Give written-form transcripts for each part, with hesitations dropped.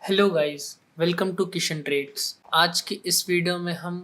Hello guys, welcome to Kishan trades. आज की इस वीडियो में हम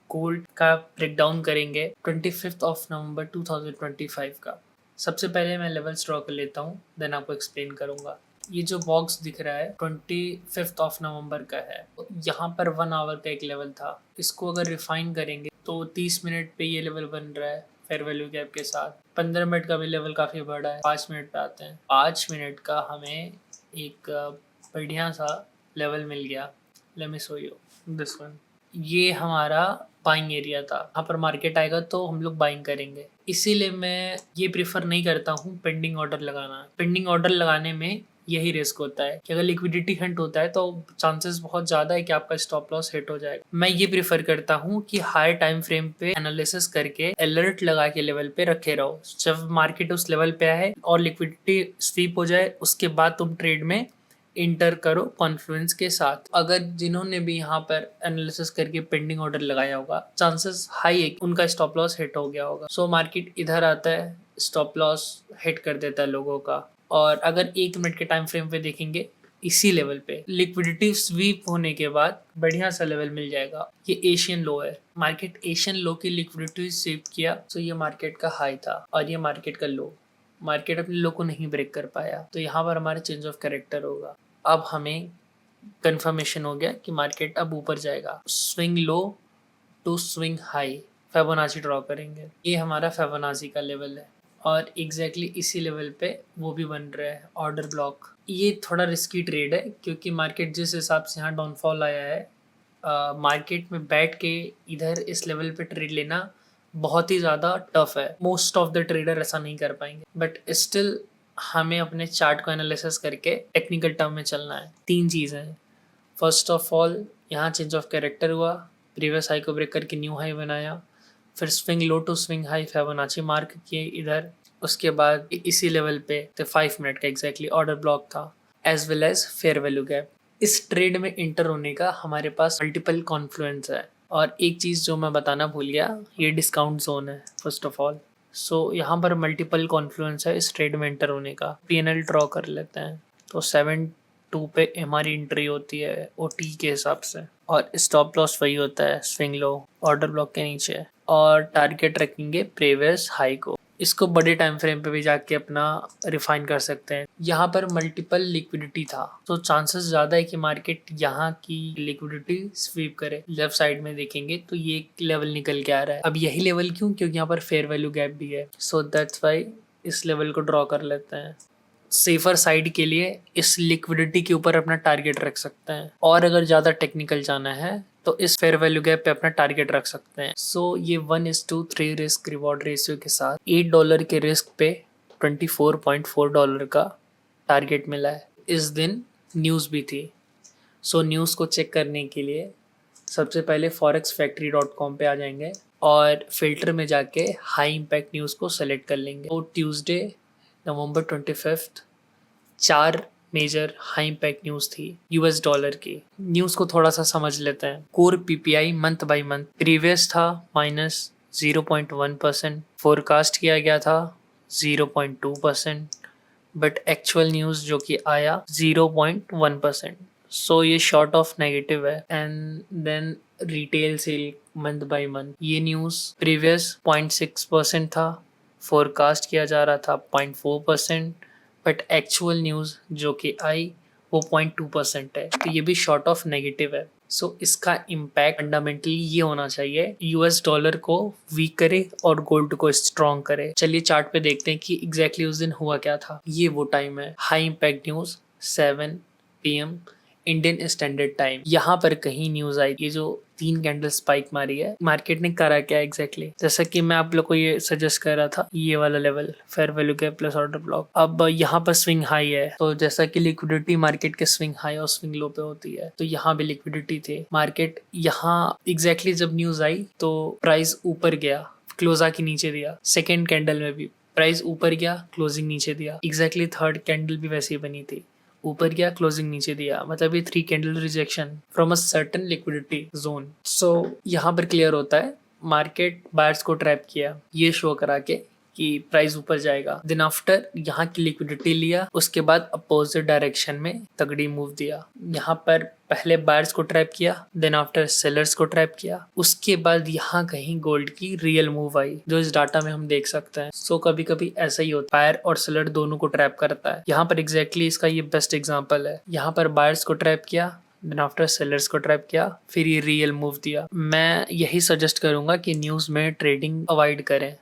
गोल्ड का ब्रेकडाउन करेंगे 25 ऑफ नवंबर 2025 का। सबसे पहले मैं लेवल्स ड्रॉ कर लेता हूँ, देन आपको एक्सप्लेन करूँगा। ये जो बॉक्स दिख रहा है 25 ऑफ नवंबर का है। यहाँ पर 1 आवर का एक लेवल था। इसको अगर रिफाइन करेंगे तो 30 मिनट पे ये लेवल बन रहा है फेयर वैल्यू गैप के साथ। 15 मिनट का भी लेवल काफ़ी बड़ा है। 5 मिनट पे आते हैं। 5 मिनट का हमें एक बढ़िया सा लेवल मिल गया। Let me show you this one. ये हमारा बाइंग एरिया था। यहाँ पर मार्केट आएगा तो हम लोग बाइंग करेंगे। इसीलिए मैं ये प्रीफर नहीं करता हूँ पेंडिंग ऑर्डर लगाना। पेंडिंग ऑर्डर लगाने में यही रिस्क होता है कि अगर लिक्विडिटी हंट होता है तो चांसेस बहुत ज़्यादा है कि आपका स्टॉप लॉस हिट हो जाएगा। मैं ये प्रीफर करता हूँ कि हाई टाइम फ्रेम पे एनालिसिस करके अलर्ट लगा के लेवल पे रखे रहो। जब मार्केट उस लेवल पे आए और लिक्विडिटी स्वीप हो जाए उसके बाद तुम ट्रेड में इंटर करो कॉन्फ्लुएंस के साथ। अगर जिन्होंने भी यहाँ पर एनालिसिस करके पेंडिंग ऑर्डर लगाया होगा, चांसेस हाई है कि उनका स्टॉप लॉस हिट हो गया होगा। सो मार्केट इधर आता है, स्टॉप लॉस हिट कर देता है लोगों का। और अगर 1 मिनट के टाइम फ्रेम पे देखेंगे, इसी लेवल पे लिक्विडिटी स्वीप होने के बाद बढ़िया सा लेवल मिल जाएगा। ये एशियन लो है। मार्केट एशियन लो की लिक्विडिटी स्वीप किया तो ये मार्केट का हाई था और ये मार्केट का लो। मार्केट अपने लो को नहीं ब्रेक कर पाया तो यहाँ पर हमारा चेंज ऑफ कैरेक्टर होगा। अब हमें कंफर्मेशन हो गया कि मार्केट अब ऊपर जाएगा। Swing low to swing high Fibonacci draw करेंगे। ये हमारा फिबोनाची का लेवल है और एग्जैक्टली इसी लेवल पे वो भी बन रहा है ऑर्डर ब्लॉक। ये थोड़ा रिस्की ट्रेड है क्योंकि मार्केट जिस हिसाब से यहाँ डाउनफॉल आया है, मार्केट में बैठ के इधर इस लेवल पे ट्रेड लेना बहुत ही ज़्यादा टफ है। मोस्ट ऑफ द ट्रेडर ऐसा नहीं कर पाएंगे, बट स्टिल हमें अपने चार्ट को एनालिसिस करके टेक्निकल टर्म में चलना है। 3 चीज़ें हैं। फर्स्ट ऑफ ऑल यहाँ चेंज ऑफ कैरेक्टर हुआ, प्रीवियस हाई को ब्रेक करके न्यू हाई बनाया, फिर swing low to swing high Fibonacci mark किए इधर। उसके बाद इसी लेवल पे तो 5 मिनट का एग्जैक्टली ऑर्डर ब्लॉक था, as well as fair value gap. इस ट्रेड में इंटर होने का हमारे पास मल्टीपल कॉन्फ्लुएंस है। और एक चीज़ जो मैं बताना भूल गया, ये डिस्काउंट जोन है फर्स्ट ऑफ ऑल। सो यहाँ पर मल्टीपल कॉन्फ्लुएंस है इस ट्रेड में एंटर होने का। पीएनएल ड्रॉ कर लेते हैं तो 7-2 पे हमारी एंट्री होती है ओटी के हिसाब से, और स्टॉप लॉस वही होता है स्विंग लो ऑर्डर ब्लॉक के नीचे, और टारगेट रखेंगे प्रीवियस हाई को। इसको बड़े टाइम फ्रेम पे भी जाके अपना रिफाइन कर सकते हैं। यहाँ पर मल्टीपल लिक्विडिटी था तो चांसेस ज़्यादा है कि मार्केट यहाँ की लिक्विडिटी स्वीप करे। लेफ्ट साइड में देखेंगे तो ये एक लेवल निकल के आ रहा है। अब यही लेवल क्यों? क्योंकि यहाँ पर फेयर वैल्यू गैप भी है। सो दैट्स वाई इस लेवल को ड्रॉ कर लेते हैं। सेफर साइड के लिए इस लिक्विडिटी के ऊपर अपना टारगेट रख सकते हैं, और अगर ज़्यादा टेक्निकल जाना है तो इस फेयर वैल्यू गैप पे अपना टारगेट रख सकते हैं। सो ये 1:3 रिस्क रिवॉर्ड रेशियो के साथ $8 के रिस्क पे $24.4 का टारगेट मिला है। इस दिन न्यूज़ भी थी। सो न्यूज़ को चेक करने के लिए सबसे पहले forexfactory.com पे आ जाएंगे और फिल्टर में जाके हाई इम्पैक्ट न्यूज़ को सेलेक्ट कर लेंगे। तो ट्यूसडे नवंबर 25 4 मेजर हाई इम्पैक्ट न्यूज़ थी यूएस डॉलर की। न्यूज़ को थोड़ा सा समझ लेते हैं। Core PPI month by month previous था -0.1%, फोरकास्ट किया गया था 0.2%, बट एक्चुअल न्यूज़ जो कि आया 0.1%। सो ये शॉर्ट ऑफ नेगेटिव है। And then retail sale month by month, ये न्यूज़ प्रीवियस 0.6% था, फोरकास्ट किया जा रहा था 0.4%, बट एक्चुअल न्यूज़ जो कि आई वो 0.2% है। तो ये भी शॉर्ट ऑफ नेगेटिव है। सो इसका इम्पैक्ट फंडामेंटली ये होना चाहिए, यूएस डॉलर को वीक करे और गोल्ड को स्ट्रॉन्ग करे। चलिए चार्ट पे देखते हैं कि एग्जैक्टली उस दिन हुआ क्या था। ये वो टाइम है, high impact news 7 PM Indian standard time. यहाँ पर कहीं न्यूज़ आई, ये जो 3 कैंडल स्पाइक मारी है, मार्केट ने करा क्या एग्जैक्टली? जैसा कि मैं आप लोग को ये सजेस्ट कर रहा था, ये वाला level fair value gap plus order block. अब यहाँ पर स्विंग हाई है, तो जैसा कि लिक्विडिटी मार्केट के स्विंग हाई और स्विंग लो पे होती है, तो यहाँ भी लिक्विडिटी थी। मार्केट यहाँ एग्जैक्टली जब न्यूज़ आई तो प्राइस ऊपर गया, क्लोज आके नीचे दिया। सेकेंड कैंडल में भी प्राइस ऊपर गया, क्लोजिंग नीचे दिया। एग्जैक्टली थर्ड कैंडल भी वैसे ही बनी थी, ऊपर गया, क्लोजिंग नीचे दिया। मतलब ये 3 candle rejection from a certain liquidity zone. So यहाँ पर क्लियर होता है मार्केट बायर्स को ट्रैप किया, ये शो करा के कि प्राइस ऊपर जाएगा। देन आफ्टर यहाँ की लिक्विडिटी लिया, उसके बाद अपोजिट डायरेक्शन में तगड़ी मूव दिया। यहाँ पर पहले बायर्स को ट्रैप किया, देन आफ्टर सेलर्स को ट्रैप किया, उसके बाद यहाँ कहीं गोल्ड की रियल मूव आई जो इस डाटा में हम देख सकते हैं। सो कभी कभी ऐसा ही होता है, बायर और सेलर दोनों को ट्रैप करता है। यहाँ पर एग्जैक्टली इसका ये बेस्ट एग्जाम्पल है। यहाँ पर बायर्स को ट्रैप किया, देन आफ्टर सेलर्स को ट्रैप किया, फिर ये रियल मूव दिया। मैं यही सजेस्ट करूंगा कि न्यूज में ट्रेडिंग अवॉइड करें,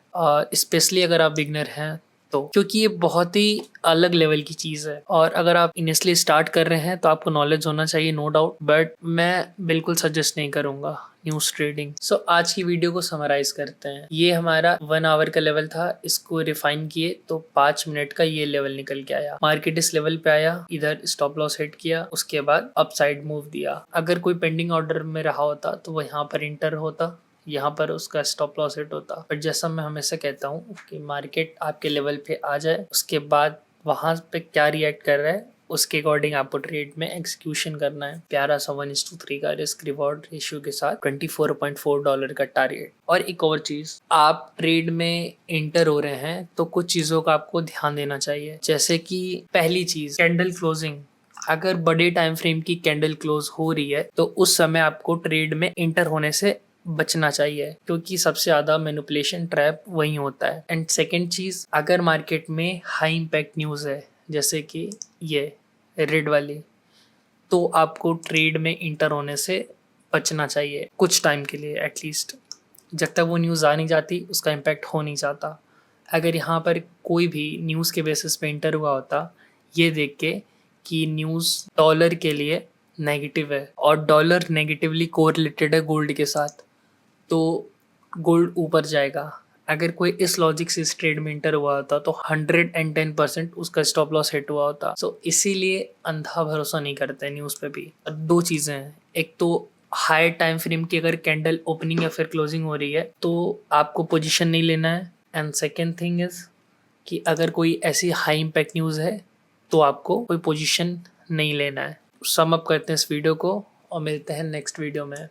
स्पेशली अगर आप बिगनर हैं तो, क्योंकि ये बहुत ही अलग लेवल की चीज है। और अगर आप इनिशियली स्टार्ट कर रहे हैं तो आपको नॉलेज होना चाहिए, नो डाउट, बट मैं बिल्कुल सजेस्ट नहीं करूंगा न्यूज ट्रेडिंग। सो आज की वीडियो को समराइज करते हैं। ये हमारा 1 आवर का लेवल था, इसको रिफाइन किए तो 5 मिनट का ये लेवल निकल के आया। मार्केट इस लेवल पे आया, इधर स्टॉप लॉस हिट किया, उसके बाद अपसाइड मूव दिया। अगर कोई पेंडिंग ऑर्डर में रहा होता तो वो यहाँ पर इंटर होता, यहाँ पर उसका स्टॉप लॉस हिट होता। बट जैसा मैं हमेशा कहता हूँ कि मार्केट आपके लेवल पे आ जाए, उसके बाद वहां पे क्या रिएक्ट कर रहा है उसके अकॉर्डिंग आपको ट्रेड में एग्जीक्यूशन करना है। प्यारा सा 1:3 का रिस्क रिवॉर्ड रेशियो के साथ $24.4 का टारगेट। और एक और चीज, आप ट्रेड में इंटर हो रहे हैं तो कुछ चीजों का आपको ध्यान देना चाहिए। जैसे कि पहली चीज, कैंडल क्लोजिंग। अगर बड़े टाइम फ्रेम की कैंडल क्लोज हो रही है तो उस समय आपको ट्रेड में इंटर होने से बचना चाहिए, क्योंकि सबसे ज्यादा मैनिपुलेशन ट्रैप वही होता है। एंड सेकेंड चीज, अगर मार्केट में हाई इम्पैक्ट न्यूज है जैसे कि ये रेड वाली, तो आपको ट्रेड में इंटर होने से बचना चाहिए कुछ टाइम के लिए एटलीस्ट। जब तक वो न्यूज़ आ नहीं जाती उसका इम्पैक्ट हो नहीं जाता। अगर यहाँ पर कोई भी न्यूज़ के बेसिस पे इंटर हुआ होता ये देख के कि न्यूज़ डॉलर के लिए नेगेटिव है और डॉलर नेगेटिवली कोरिलेटेड है गोल्ड के साथ, तो गोल्ड ऊपर जाएगा। अगर कोई इस लॉजिक से इस ट्रेड में इंटर हुआ होता तो 110% उसका स्टॉप लॉस हिट हुआ होता। सो इसीलिए अंधा भरोसा नहीं करते न्यूज़ पे भी। और दो चीज़ें हैं, एक तो हाई टाइम फ्रेम की अगर कैंडल ओपनिंग या फिर क्लोजिंग हो रही है तो आपको पोजीशन नहीं लेना है। एंड सेकेंड थिंग इज कि अगर कोई ऐसी हाई इम्पैक्ट न्यूज़ है तो आपको कोई पोजीशन नहीं लेना है। सम अप करते हैं इस वीडियो को और मिलते हैं नेक्स्ट वीडियो में।